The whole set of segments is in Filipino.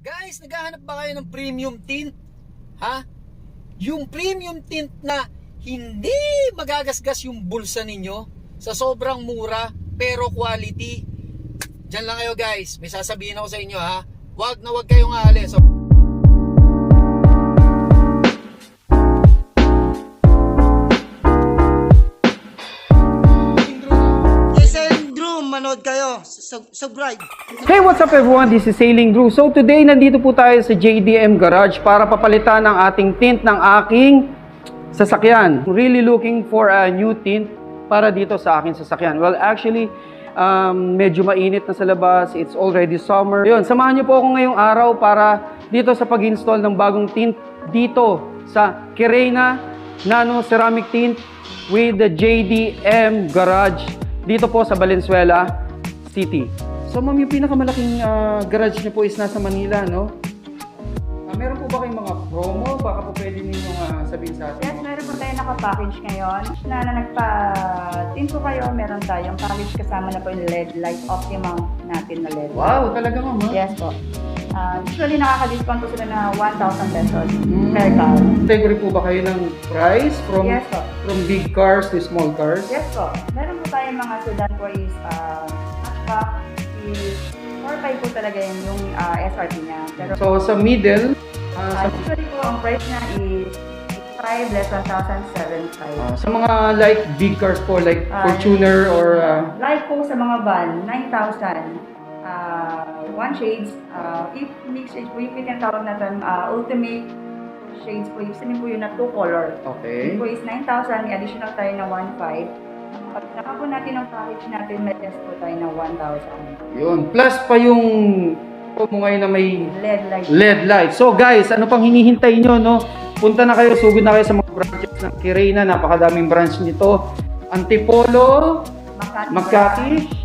Guys, naghahanap ba kayo ng premium tint? Ha? Yung premium tint na hindi magagasgas yung bulsa ninyo sa sobrang mura pero quality. Diyan lang kayo guys. May sasabihin ako sa inyo ha. Wag na wag kayong aalis. Manood kayo, subscribe. Hey, what's up everyone? This is Sailing Drew. So today, nandito po tayo sa JDM Garage para papalitan ang ating tint ng aking sasakyan. Really looking for a new tint para dito sa aking sasakyan. Well, actually, medyo mainit na sa labas. It's already summer. Yun, samahan niyo po ako ngayong araw para dito sa pag-install ng bagong tint dito sa Kirena Nano Ceramic Tint with the JDM Garage dito po sa Valenzuela City. So ma'am, yung pinakamalaking garage niyo po is nasa Manila, no? Meron po ba kayong mga promo? Baka po pwede ninyong sabihin sa atin. Yes, meron po tayo naka-package ngayon. Na nagpa-tint po kayo, meron tayong package kasama na po yung LED light optimum natin na LED. Wow, talaga ma'am, ha? Yes po. Usually nakaka-discount po sila na 1,000 pesos per car. Category po ba kayo ng price from Yes po. from big cars to small cars? Yes po. Meron po tayong mga sedan po is hatchback is 4,500 po talaga yung SRP niya. Pero So sa middle, usually po ang price niya is 5 less 1,750. sa mga like big cars po like Fortuner or like po sa mga van, 9,000. One shades, if mixed shades po, yung pinatawag natin ultimate shades po, yung po yun na 2 color. okay. Yung po is 9,000, may additional tayo na 1,500. Pag naka po natin ang package natin, may test po tayo na 1,000. Yun. Plus pa yung promo ngayon na may LED light. LED light. So guys, ano pang hinihintay nyo, no? Punta na kayo, sugod na kayo sa mga branches ng Kirena. Napakadaming branch nito. Antipolo, Makati,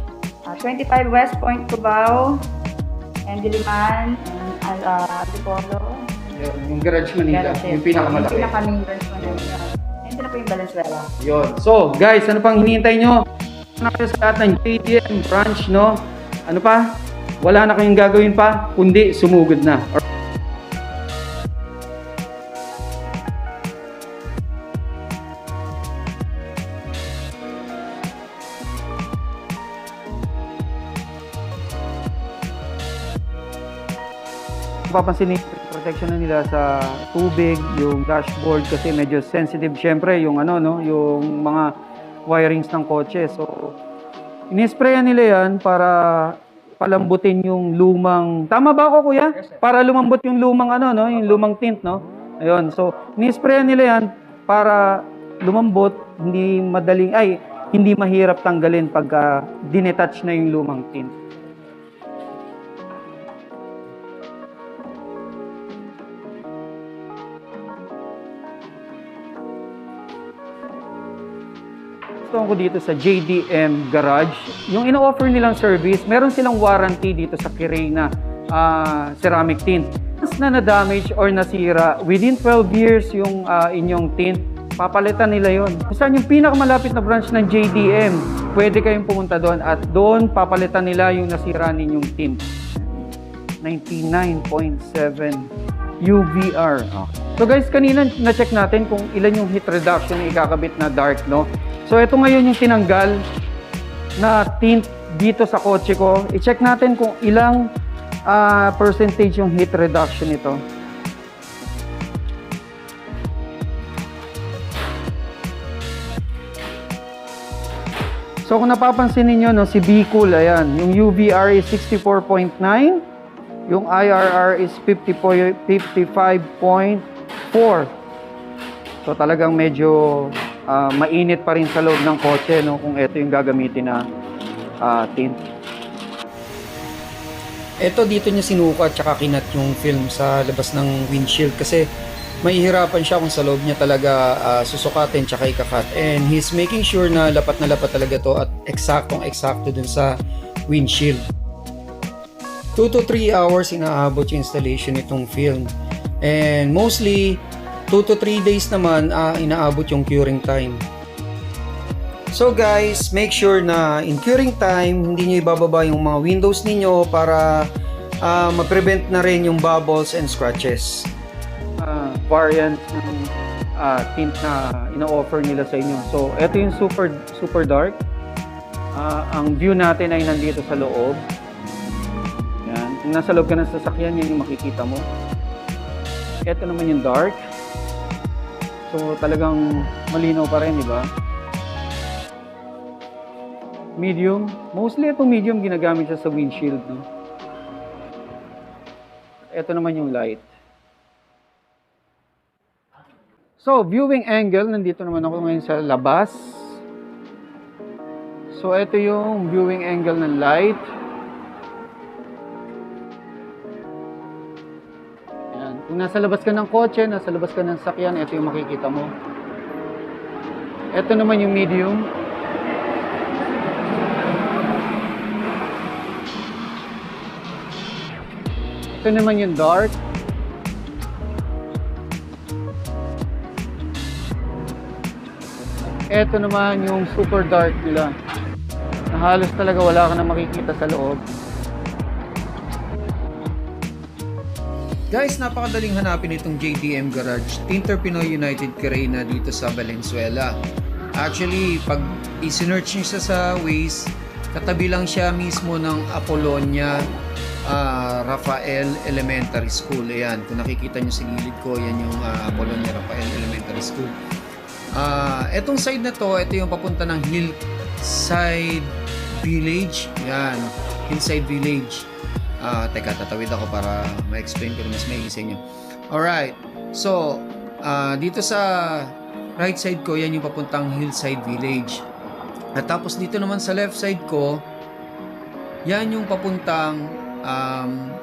25 West Point, Cubao, and Diliman, and Antipolo. yung Garage Manila, yung pinakamalaki. Yung pinaka-main branch Manila. Ito na po yung Valenzuela. Yun. So guys, ano pang hinihintay nyo? Punta na kayo sa lahat ng JDM branch, no? Ano pa? Wala na kayong gagawin pa, kundi sumugod na. Papansin niyo yung protection na nila sa tubig, yung dashboard kasi medyo sensitive syempre yung ano no, yung mga wirings ng kotse. So inisprayan nila yan para palambutin yung lumang. Tama ba ako, kuya? Para lumambot yung lumang ano no, yung lumang tint, no? Ayun. So inisprayan nila yan para lumambot, hindi madaling hindi mahirap tanggalin pagka dinetouch na yung lumang tint. Gusto ko dito sa JDM Garage, yung ino-offer nilang service, meron silang warranty dito sa Kirena ceramic tint. Once na na-damage or nasira, within 12 years yung inyong tint, papalitan nila yon. Saan yung pinakamalapit na branch ng JDM, pwede kayong pumunta doon at doon papalitan nila yung nasira ninyong tint. 99.7 UVR. So guys, kanina na-check natin kung ilan yung heat reduction na ikakabit na dark, no? So ito ngayon yung tinanggal na tint dito sa kotse ko. I-check natin kung ilang percentage yung heat reduction nito. So kung napapansin niyo no, si Bcool, ayan, yung UVR is 64.9, yung IRR is 55.4. So talagang medyo mainit pa rin sa loob ng kotse no, kung ito yung gagamitin na tint. Ito dito niya sinukat tsaka kinat yung film sa labas ng windshield kasi mahihirapan siya kung sa loob niya talaga susukatin tsaka ikakat. And he's making sure na lapat talaga to at eksaktong-eksakto dun sa windshield. 2 to 3 hours inaabot yung installation nitong film. And mostly 2 to 3 days naman inaabot yung curing time. So guys, make sure na in curing time, hindi nyo ibababa yung mga windows ninyo para ma-prevent na rin yung bubbles and scratches. Variant ng tint na ina-offer nila sa inyo. So, ito yung super dark. Ang view natin ay nandito sa loob. Yan. Kung nasa loob ka ng sasakyan, yan yung makikita mo. Ito naman yung dark. So, talagang malinaw pa rin, di ba? Medium. Mostly itong medium ginagamit siya sa windshield, no? Ito naman yung light. So, viewing angle, nandito naman ako ngayon sa labas. So, ito yung viewing angle ng light. Ayan. Kung nasa labas ka ng kotse, nasa labas ka ng sakyan, ito yung makikita mo. Ito naman yung medium. Ito naman yung dark. Ito naman yung super dark nila. Na halos talaga wala ka na makikita sa loob. Guys, napakadaling hanapin itong JDM Garage, Tinter Pinoy United Carina dito sa Valenzuela. Actually, pag i-search nyo siya sa Waze, katabi lang siya mismo ng Apollonia Rafael Elementary School. Ayan, kung nakikita nyo sa gilid ko, yan yung Apollonia Rafael Elementary School. Etong side na to, ito yung papunta ng Hillside Village. Yan, Hillside Village. Teka, tatawid ako para ma-explain ko na mas maigi sa inyo. Alright, so, dito sa right side ko, yan yung papuntang Hillside Village. At tapos dito naman sa left side ko, yan yung papuntang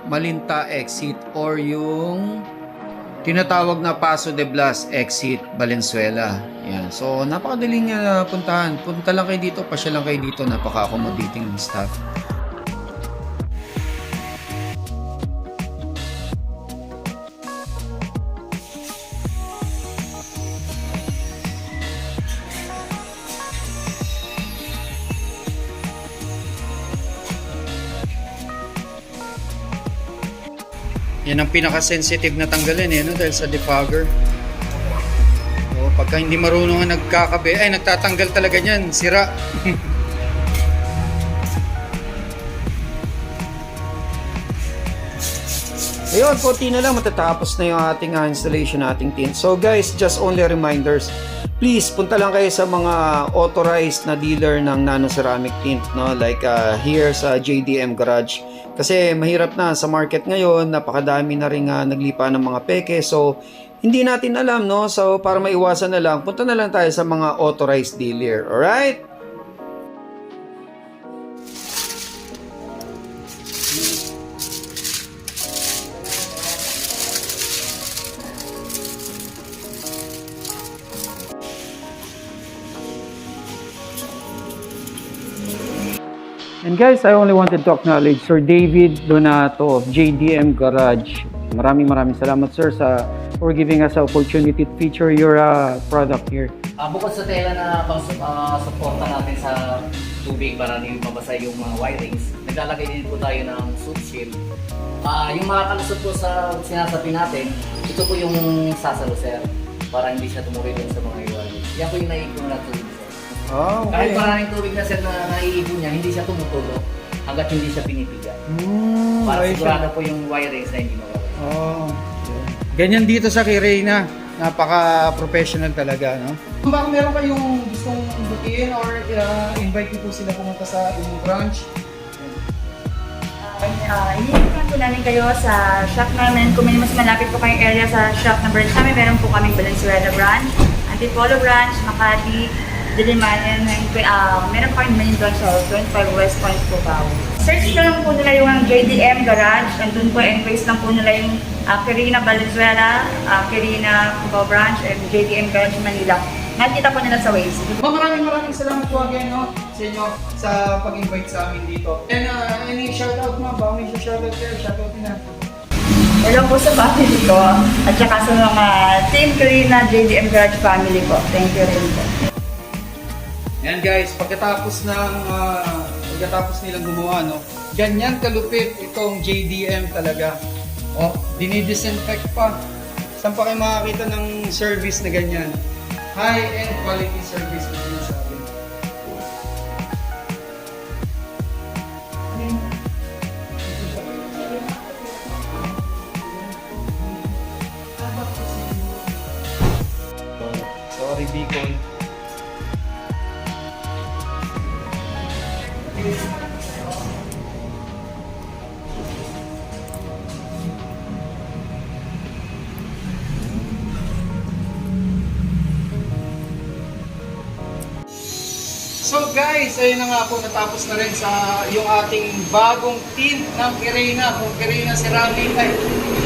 Malinta exit or yung tinatawag na Paso de Blas exit, Valenzuela. Yan. So, napakadaling puntahan. Punta lang kayo dito, pasya lang kayo dito. Napaka-accommodating ng staff. Yan ang pinaka-sensitive na tanggalin no? Dahil sa defogger. O, pagka hindi marunong nga nagtatanggal talaga niyan, sira. Ayun, konti na lang matatapos na yung ating installation, ating tint. So guys, just only reminders. Please, punta lang kayo sa mga authorized na dealer ng nano ceramic tint, no? Like here sa JDM Garage. Kasi mahirap na sa market ngayon, napakadami na rin naglipa ng mga peke. So, hindi natin alam, no? So, para maiwasan na lang, punta na lang tayo sa mga authorized dealer. Alright? And guys, I only wanted to acknowledge Sir David Donato of JDM Garage. Maraming salamat sir for giving us the opportunity to feature your product here. Bukod sa tela na pang-suporta natin sa tubig para hindi mabasa yung mga wirings, naglalagay din po tayo ng soot shield. Yung mga kalusot po sa sinasabi natin, ito po yung sasalo sir, para hindi siya tumuloy din sa mga wirings. Yan po yung naiipon na tubig sir. Oh, okay. Kahit maraming tubig na sir na naiipon niya, hindi siya tumutulo hanggat hindi siya pinipiga. Para sigurado po yung wirings na hindi mawala. Oh. Ganyan dito sa Kirena. Napaka-professional talaga, no? Baka meron kayong gustong butiin or invite niyo po sila pumunta sa inyong branch? Iniipan po namin kayo sa shop namin. Kung may mas malapit po kayong area sa shop na branch namin, meron po kaming Valenzuela branch, Antipolo branch, Makati, Diliman, and meron pa kayong main branch sa 25 West Point, Cubao. Search na lang po nila yung JDM Garage, and dun po enquest lang po nila yung Carina Valenzuela, Carina Cubao branch, and JDM Garage Manila. Nakita po nila sa Waze. Maraming salamat po again, no, sa inyo sa pag-invite sa amin dito. And any shoutout mo? Baka may shoutout kayo, shoutout na. Hello po sa family ko, at saka sa mga Team Carina JDM Garage family ko. Thank you rin po. Yan guys, pagkatapos ng pagkatapos nilang gumawa, no? Ganyan kalupit itong JDM talaga. Oh, dinidisinfect pa. Saan pa kayo makakita ng service na ganyan? High-end quality service na sinasabi. Sorry, Bicol. So guys, ayun na nga po, natapos na rin sa yung ating bagong tint ng Kirena, from Kirena Ceramic,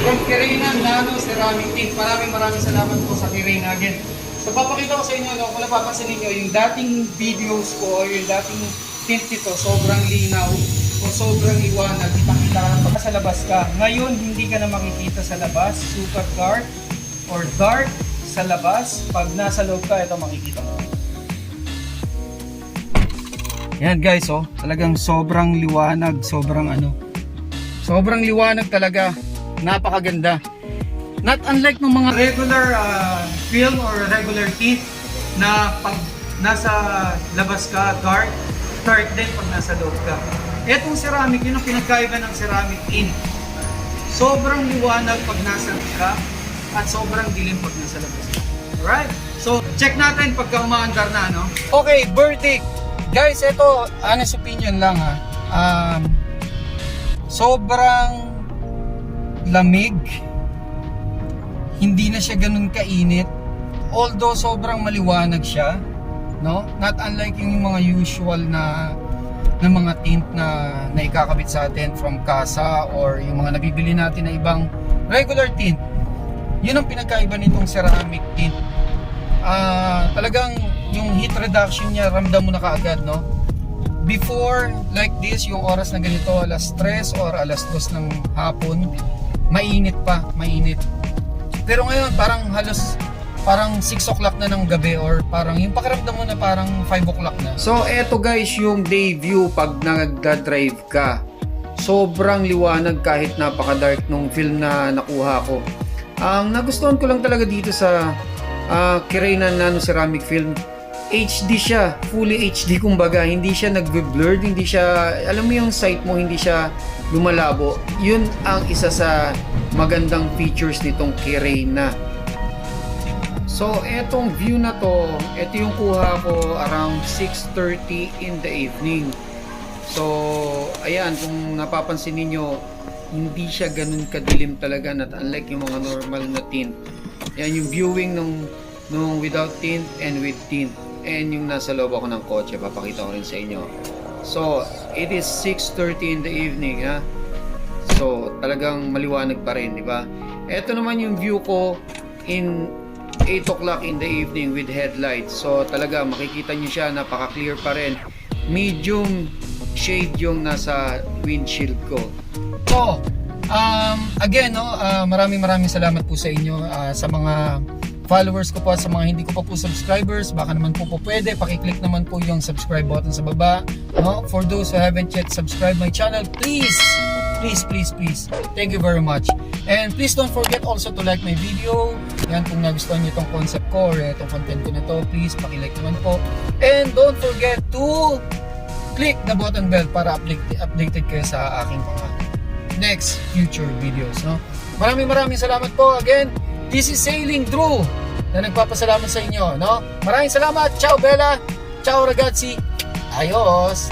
from Kirena Nano Ceramic Tint. Maraming salamat po sa Kirena again. So papakita ko sa inyo, no, kung napapansin niyo yung dating videos ko o yung dating tint nito, sobrang linaw o sobrang liwanag, kita-kita ka pagka sa labas ka. Ngayon, hindi ka na makikita sa labas, super dark or dark sa labas. Pag nasa loob ka, ito makikita mo. Yan guys, oh, talagang sobrang liwanag, sobrang liwanag talaga, napakaganda. Not unlike ng mga regular film or regular tint na pag nasa labas ka, dark din pag nasa loob ka. Etong ceramic, yun ang pinagkaiba ng ceramic tint. Sobrang liwanag pag nasa loob ka at sobrang dilim pag nasa labas ka. Alright? So, check natin pagka umaandar na, no? Okay, verdict. Guys, ito, honest opinion lang ha. Sobrang lamig. Hindi na siya ganun kainit. Although sobrang maliwanag siya, no? Not unlike yung mga usual na mga tint na ikakabit sa atin from Casa or yung mga nabibili natin na ibang regular tint. Yun ang pinagkaiba nitong ceramic tint. Talagang yung heat reduction niya, ramdam mo na kaagad, no? Before, like this, yung oras na ganito, alas 3 or alas 2 ng hapon, mainit pa, mainit. Pero ngayon, parang 6 o'clock na ng gabi or parang yung pakiramdam mo na parang 5 o'clock na. So, eto guys, yung day view pag nagda-drive ka. Sobrang liwanag kahit napaka-dark nung film na nakuha ko. Ang nagustuhan ko lang talaga dito sa Kirena Nano Ceramic Film, HD siya, fully HD kumbaga, hindi siya nagbe-blurred, hindi siya, alam mo yung sight mo, hindi siya lumalabo. Yun ang isa sa magandang features nitong Kirena. So, etong view na to, ito yung kuha ko around 6:30 in the evening. So, ayan, kung napapansin niyo, hindi siya ganun kadilim talaga, not unlike yung mga normal na tint. Yan yung viewing nung without tint and with tint. And yung nasa loob ako ng kotse, papakita ko rin sa inyo. So, it is 6:30 in the evening, ha? So, talagang maliwanag pa rin, di ba? Ito naman yung view ko in 8 o'clock in the evening with headlights. So, talaga makikita nyo siya, napaka-clear pa rin. Medium shade yung nasa windshield ko. So, again, no, maraming salamat po sa inyo, sa mga followers ko po at sa mga hindi ko pa po subscribers. Baka naman po pwede, pakiclick naman po yung subscribe button sa baba, no? For those who haven't yet subscribed my channel, please, thank you very much. And please don't forget also to like my video. Yan, kung nagustuhan niyo itong concept ko or itong content ko na to, please pakilike naman po. And don't forget to click the button bell para updated kayo sa aking mga next future videos, no? Maraming salamat po again. This is Sailing Drew na nagpapasalamat sa inyo, no? Maraming salamat. Ciao Bella. Ciao ragazzi. Ayos.